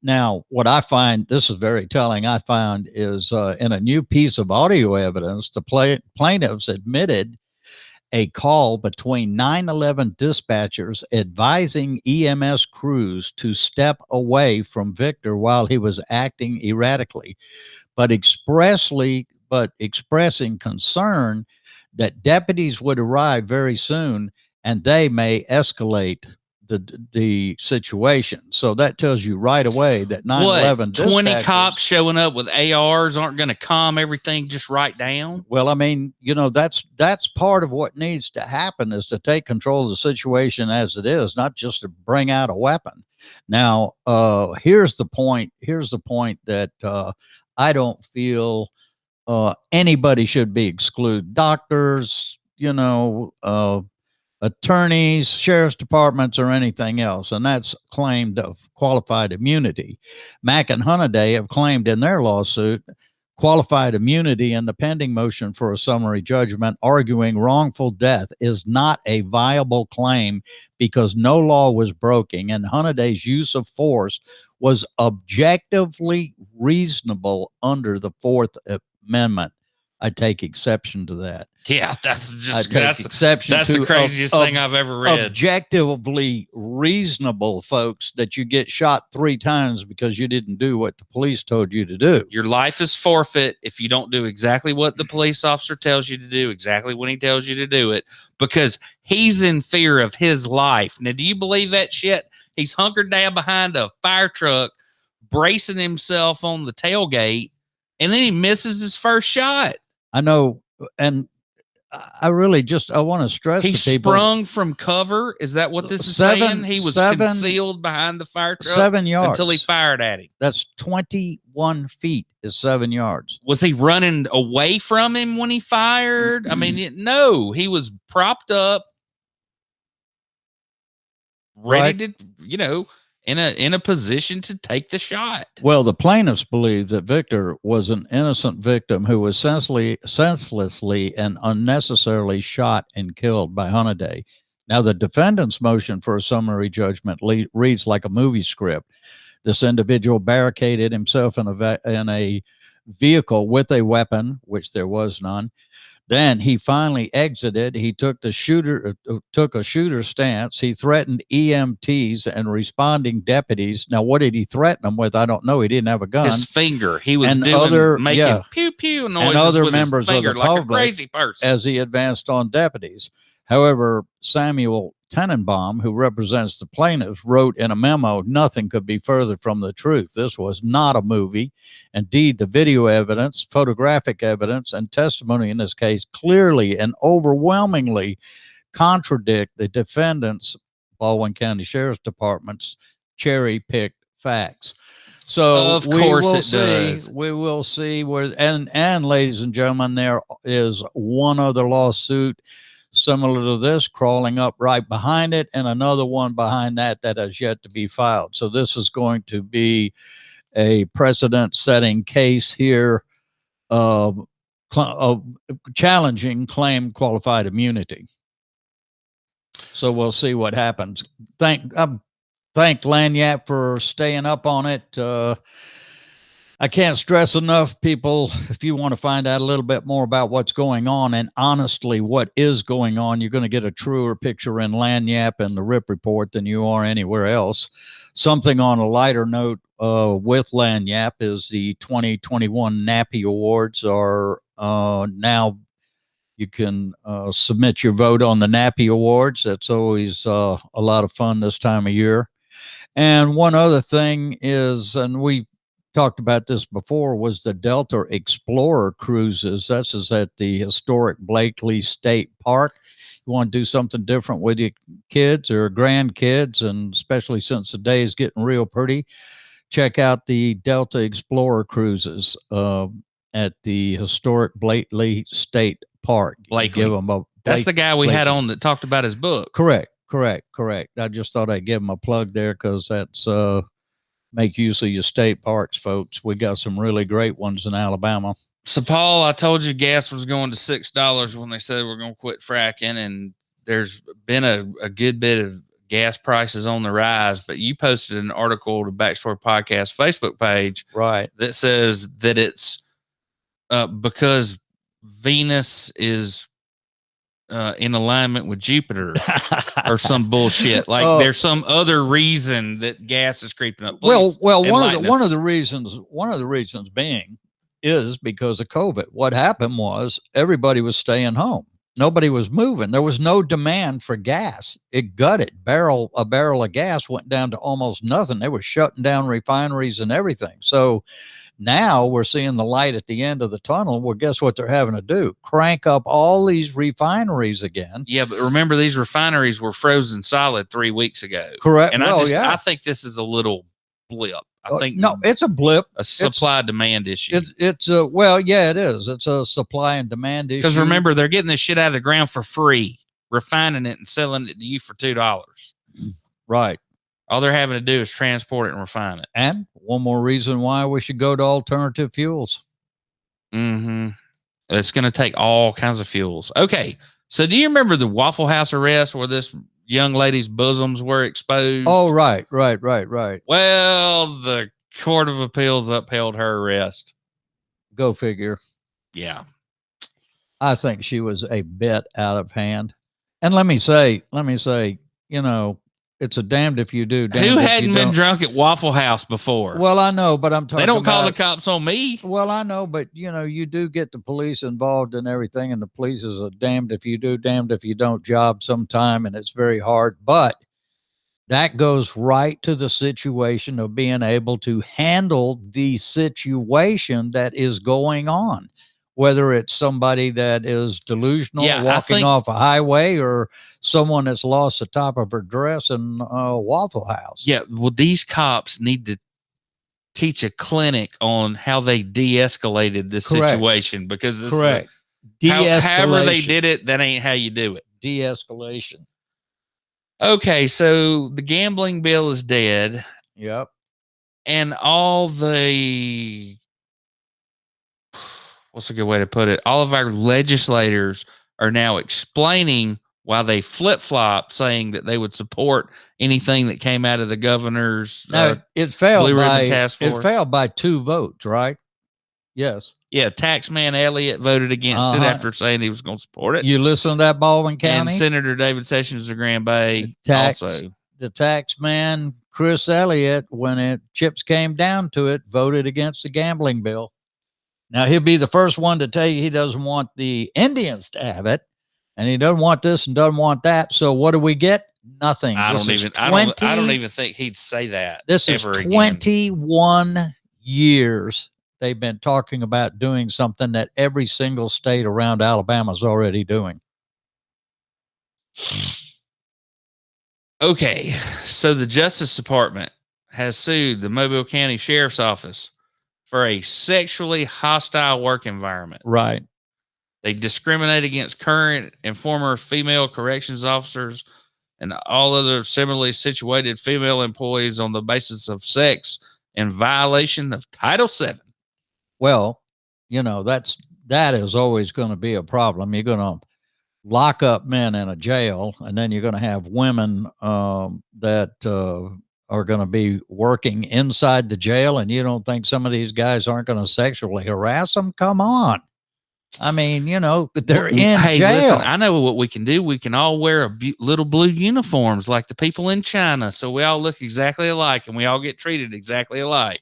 Now, what I find, this is very telling, I found is in a new piece of audio evidence, the plaintiffs admitted a call between 911 dispatchers advising EMS crews to step away from Victor while he was acting erratically, but expressing concern that deputies would arrive very soon and they may escalate the situation. So that tells you right away that 911 20 cops showing up with ARs aren't going to calm everything just right down. Well, I mean, you know, that's part of what needs to happen, is to take control of the situation as it is, not just to bring out a weapon. Now, here's the point that I don't feel anybody should be excluded. Doctors, you know, attorneys, sheriff's departments, or anything else. And that's claimed of qualified immunity. Mack and Hunniday have claimed in their lawsuit qualified immunity in the pending motion for a summary judgment, arguing wrongful death is not a viable claim because no law was broken and Hunniday's use of force was objectively reasonable under the Fourth Amendment. I take exception to that. Yeah, that's the craziest thing I've ever read. Objectively reasonable, folks, that you get shot 3 times because you didn't do what the police told you to do. Your life is forfeit if you don't do exactly what the police officer tells you to do, exactly when he tells you to do it, because he's in fear of his life. Now, do you believe that shit? He's hunkered down behind a fire truck, bracing himself on the tailgate, and then he misses his first shot. I know, and I really I want to stress he to people, sprung from cover. Is that what this is saying? He was concealed behind the fire truck 7 yards until he fired at him. That's 21 feet is 7 yards. Was he running away from him when he fired? I mean, no, he was propped up, ready to, you know, in a position to take the shot. Well, the plaintiffs believe that Victor was an innocent victim who was senselessly and unnecessarily shot and killed by Hunniday. Now, the defendant's motion for a summary judgment reads like a movie script. This individual barricaded himself in a vehicle with a weapon, which there was none. Then he finally exited. He took a shooter stance. He threatened EMTs and responding deputies. Now, what did he threaten them with? I don't know. He didn't have a gun. His finger. He was making pew pew noises and other with members his finger, of the like public a crazy person as he advanced on deputies. However, Samuel Tenenbaum, who represents the plaintiffs, wrote in a memo, "Nothing could be further from the truth. This was not a movie. Indeed, the video evidence, photographic evidence, and testimony in this case clearly and overwhelmingly contradict the defendant's, Baldwin County Sheriff's Department's, cherry-picked facts." So of course does. We will see where, and ladies and gentlemen, there is one other lawsuit similar to this crawling up right behind it, and another one behind that has yet to be filed. So this is going to be a precedent-setting case here of challenging claim qualified immunity. So we'll see what happens. Thank Lagniappe for staying up on it. I can't stress enough, people, if you want to find out a little bit more about what's going on, and honestly what is going on, you're going to get a truer picture in Lagniappe and the Ripp Report than you are anywhere else. Something on a lighter note with Lagniappe is the 2021 Nappy Awards are now, you can submit your vote on the Nappy Awards. That's always a lot of fun this time of year. And one other thing is, and we talked about this before, was the Delta Explorer cruises. This is at the historic Blakely State Park. You want to do something different with your kids or grandkids, and especially since the day is getting real pretty, check out the Delta Explorer cruises at the historic Blakely State Park. Blakely. Give them That's the guy we Blakely. had on that talked about his book. Correct. I just thought I'd give him a plug there because that's make use of your state parks, folks. We got some really great ones in Alabama. So, Paul, I told you gas was going to $6 when they said we're going to quit fracking, and there's been a good bit of gas prices on the rise. But you posted an article to Backstory Podcast Facebook page, right, that says that it's because Venus is in alignment with Jupiter or some bullshit. Like there's some other reason that gas is creeping up. Please well, one of the reasons being is because of COVID. What happened was everybody was staying home. Nobody was moving. There was no demand for gas. It gutted. A barrel of gas went down to almost nothing. They were shutting down refineries and everything. So now we're seeing the light at the end of the tunnel. Well, guess what they're having to do? Crank up all these refineries again. Yeah, but remember, these refineries were frozen solid 3 weeks ago. Correct. And I think this is a little blip. I think no, it's a blip. A supply demand issue. It's a, well, yeah, it is. It's a supply and demand issue. Because remember, they're getting this shit out of the ground for free, refining it and selling it to you for $2. Right. All they're having to do is transport it and refine it. And one more reason why we should go to alternative fuels. Mm-hmm. It's going to take all kinds of fuels. Okay. So do you remember the Waffle House arrest where this young lady's bosoms were exposed? Oh, right. Well, the Court of Appeals upheld her arrest. Go figure. Yeah. I think she was a bit out of hand. And let me say, you know, it's a damned if you do. Who hadn't been drunk at Waffle House before? Well, I know, but I'm talking They don't call the cops on me. Well, I know, but you know, you do get the police involved in everything, and the police is a damned if you do, damned if you don't job sometime, and it's very hard. But that goes right to the situation of being able to handle the situation that is going on. Whether it's somebody that is delusional, walking off a highway, or someone that's lost the top of her dress in a Waffle House. Yeah, well, these cops need to teach a clinic on how they de-escalated this situation, because this correct. However they did it, that ain't how you do it. De-escalation. Okay, so the gambling bill is dead. Yep. And all the... what's a good way to put it? All of our legislators are now explaining why they flip-flop, saying that they would support anything that came out of the governor's it failed Blue by Ribbon Task Force. It failed by 2 votes, right? Yes. Yeah, Taxman Elliott voted against it after saying he was going to support it. You listen to that, Baldwin County? And Senator David Sessions of Grand Bay also. The Taxman Chris Elliott, when chips came down to it, voted against the gambling bill. Now, he'll be the first one to tell you he doesn't want the Indians to have it, and he doesn't want this and doesn't want that. So what do we get? Nothing. I don't even think he'd say that. This is 21 years they've been talking about doing something that every single state around Alabama is already doing. Okay, so the Justice Department has sued the Mobile County Sheriff's Office for a sexually hostile work environment. Right. They discriminate against current and former female corrections officers and all other similarly situated female employees on the basis of sex in violation of Title VII. Well, that is always going to be a problem. You're going to lock up men in a jail, and then you're going to have women that are going to be working inside the jail, and you don't think some of these guys aren't going to sexually harass them? Come on. I mean, they're in jail. Listen, I know what we can do. We can all wear little blue uniforms like the people in China, so we all look exactly alike and we all get treated exactly alike.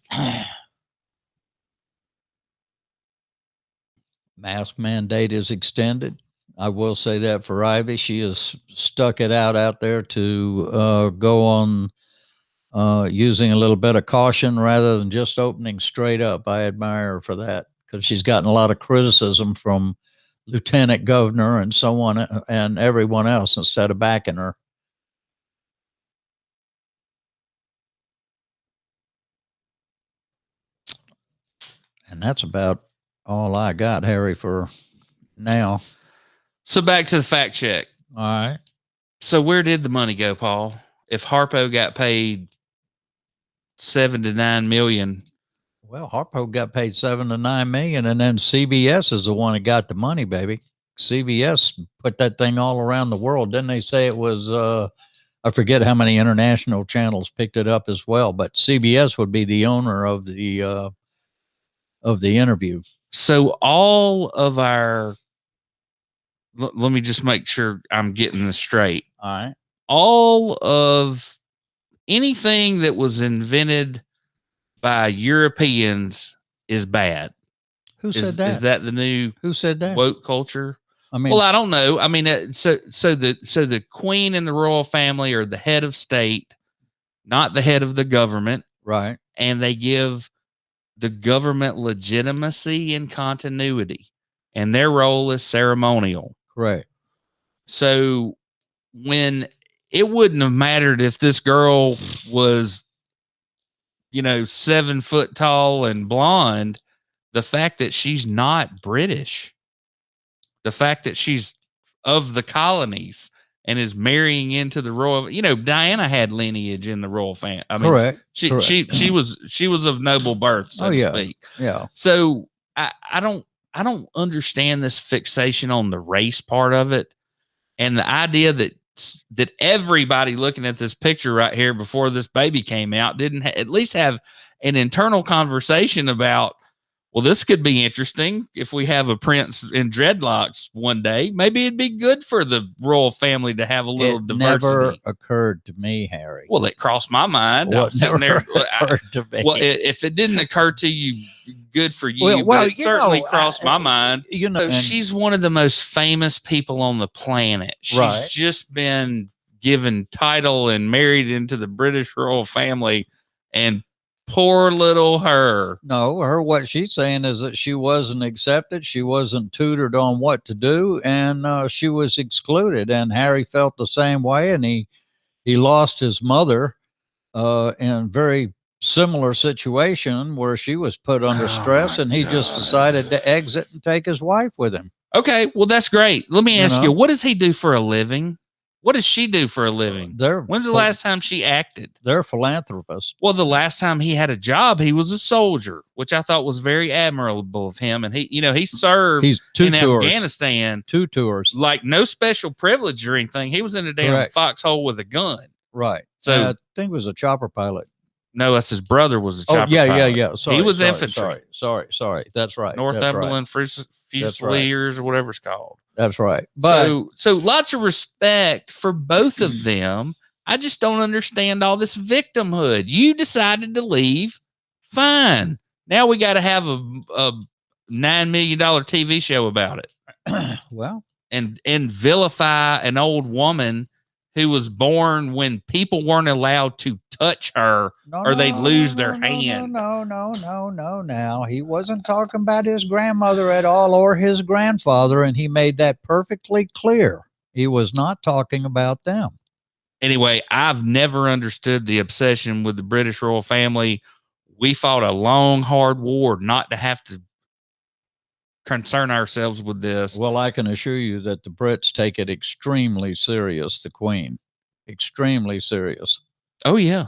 Mask mandate is extended. I will say that for Ivy. She has stuck it out there to go on using a little bit of caution rather than just opening straight up. I admire her for that, because she's gotten a lot of criticism from lieutenant governor and so on and everyone else instead of backing her. And that's about all I got, Harry, for now. So back to the fact check. All right. So where did the money go, Paul? If Harpo got paid $7 to $9 million. Well, Harpo got paid $7 to $9 million, and then CBS is the one that got the money, baby. CBS put that thing all around the world. Didn't they say it was, I forget how many international channels picked it up as well, but CBS would be the owner of the interview. So all of our, let me just make sure I'm getting this straight. All right. All of anything that was invented by Europeans is bad. Who said that? Is that the new Who said that? woke culture? I mean, well, I don't know. I mean, so the queen and the royal family are the head of state, not the head of the government. Right. And they give the government legitimacy and continuity, and their role is ceremonial. Correct. So when it wouldn't have mattered if this girl was, 7 foot tall and blonde, the fact that she's not British, the fact that she's of the colonies and is marrying into the royal, Diana had lineage in the royal family. I mean, correct. She was of noble birth, so to speak. Yeah. So I don't understand this fixation on the race part of it, and the idea that everybody looking at this picture right here before this baby came out didn't at least have an internal conversation about, well, this could be interesting if we have a prince in dreadlocks one day. Maybe it'd be good for the royal family to have a little diversity. Never occurred to me, Harry. Well, it crossed my mind. I was sitting there. To me. Well, if it didn't occur to you, good for you. Well, it certainly crossed my mind. She's one of the most famous people on the planet. She's just been given title and married into the British royal family, and poor little her. No, what she's saying is that she wasn't accepted. She wasn't tutored on what to do, and she was excluded. And Harry felt the same way, and he lost his mother in a very similar situation where she was put under stress, and he just decided to exit and take his wife with him. Okay, well, that's great. Let me ask you, what does he do for a living? What does she do for a living? When's the last time she acted? They're philanthropists. Well, the last time he had a job, he was a soldier, which I thought was very admirable of him. And he served in Afghanistan. 2 tours. Like no special privilege or anything. He was in a damn foxhole with a gun. Right. So I think it was a chopper pilot. No, that's his brother was a chopper pilot. Yeah. Sorry, he was infantry. Sorry. That's right. Northumberland Fusiliers or whatever it's called. That's right. But so lots of respect for both of them. I just don't understand all this victimhood. You decided to leave. Fine. Now we got to have a $9 million TV show about it. Well, and vilify an old woman who was born when people weren't allowed to touch her or they'd lose their hand. No. Now, he wasn't talking about his grandmother at all or his grandfather, and he made that perfectly clear. He was not talking about them. Anyway, I've never understood the obsession with the British royal family. We fought a long, hard war not to have to concern ourselves with this. Well, I can assure you that the Brits take it extremely serious, the Queen. Extremely serious. Oh, yeah.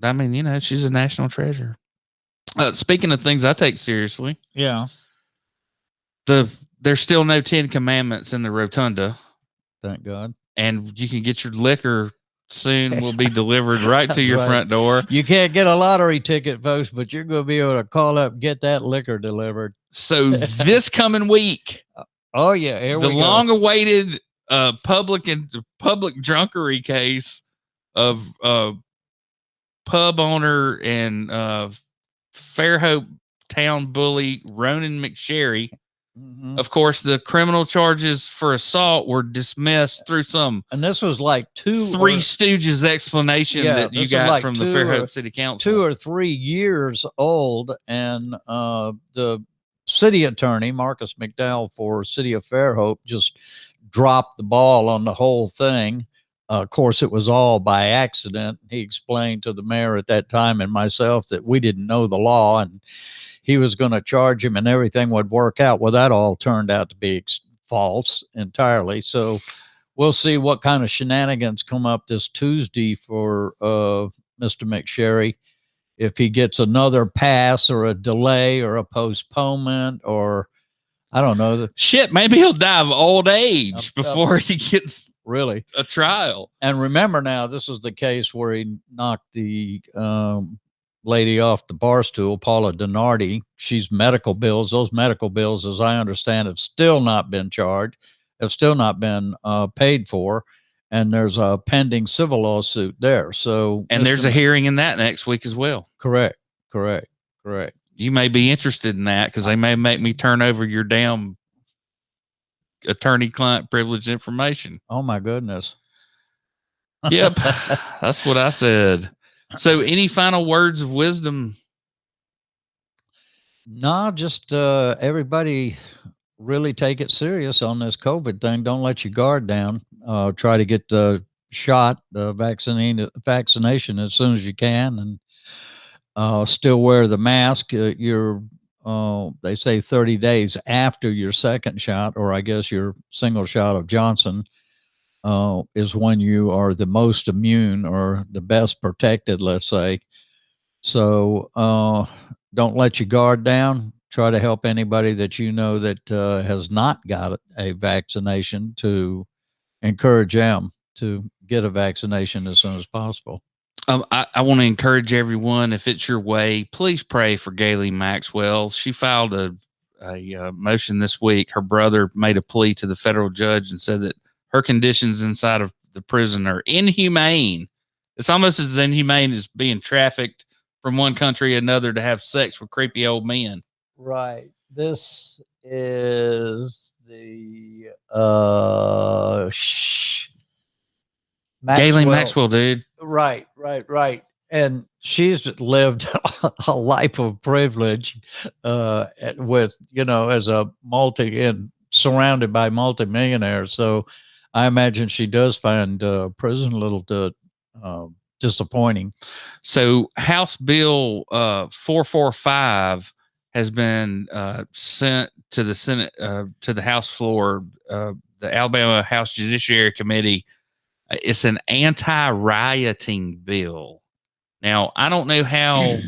I mean, she's a national treasure. Speaking of things I take seriously, Yeah. there's still no 10 commandments in the rotunda, Thank God. and you can get your liquor soon. Will be delivered right to That's your right. front door. You can't get a lottery ticket, folks, but you're going to be able to call up and get that liquor delivered. So this coming week, Oh yeah, here the we go. long-awaited public drunkery case of pub owner and Fairhope town bully Ronan McSherry. Mhm. Of course, the criminal charges for assault were dismissed through some And this was like Three Stooges explanation that you this was got like from the 2 Fairhope City Council. 2 or 3 years old, and the city attorney Marcus McDowell for City of Fairhope just dropped the ball on the whole thing. Of course, it was all by accident. He explained to the mayor at that time and myself that we didn't know the law, and he was going to charge him and everything would work out. Well, that all turned out to be false entirely. So we'll see what kind of shenanigans come up this Tuesday for Mr. McSherry. If he gets another pass or a delay or a postponement, or I don't know. Shit, maybe he'll die of old age before he gets really a trial. And remember now, this is the case where he knocked the lady off the bar stool, Paula DiNardi. She's medical bills. Those medical bills, as I understand, have still not been charged, have still not been paid for. And there's a pending civil lawsuit there. So, and there's a hearing in that next week as well. Correct. You may be interested in that because they may make me turn over your damn attorney-client privilege information. Oh my goodness. Yep, that's what I said. So, any final words of wisdom? No, just everybody really take it serious on this COVID thing. Don't let your guard down. Try to get the shot, the vaccination as soon as you can, and still wear the mask. They say 30 days after your second shot, or I guess your single shot of Johnson, is when you are the most immune or the best protected, let's say. So don't let your guard down. Try to help anybody that you know that has not got a vaccination, to encourage them to get a vaccination as soon as possible. I want to encourage everyone, if it's your way, please pray for Gailey Maxwell. She filed a motion this week. Her brother made a plea to the federal judge and said that her conditions inside of the prison are inhumane. It's almost as inhumane as being trafficked from one country to another to have sex with creepy old men. Right. This is the Gailey Maxwell, dude. Right. And she's lived a life of privilege with, as a surrounded by multimillionaires. So I imagine she does find prison a little disappointing. So House Bill 445 has been sent to the Senate, to the House floor. The Alabama House Judiciary Committee. It's an anti-rioting bill. Now, I don't know how.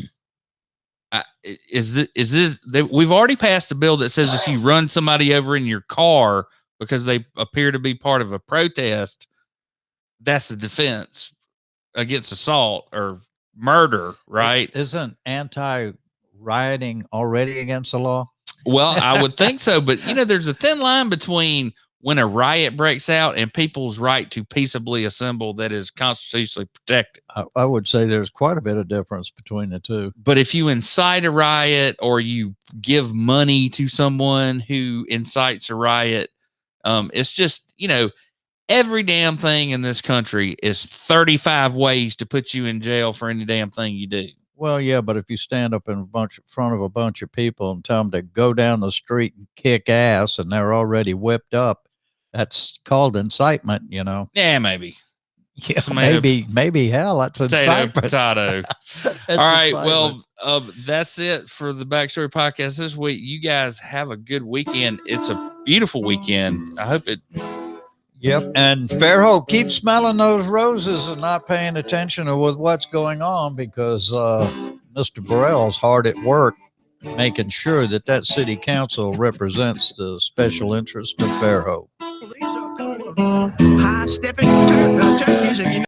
Is this? We've already passed a bill that says if you run somebody over in your car because they appear to be part of a protest, that's a defense against assault or murder, right? Isn't anti-rioting already against the law? Well, I would think so, but there's a thin line between when a riot breaks out and people's right to peaceably assemble that is constitutionally protected. I would say there's quite a bit of difference between the two. But if you incite a riot or you give money to someone who incites a riot, it's just, every damn thing in this country is 35 ways to put you in jail for any damn thing you do. Well, yeah, but if you stand up in front of a bunch of people and tell them to go down the street and kick ass and they're already whipped up, that's called incitement, Yeah, maybe. Yeah, maybe hell, that's incitement. Potato. All right, well, that's it for the Backstory Podcast this week. You guys have a good weekend. It's a beautiful weekend. I hope it. Yep, and Fairhope, keep smelling those roses and not paying attention to what's going on, because Mr. Burrell's hard at work making sure that that city council represents the special interest of Fairhope. High stepping turkeys.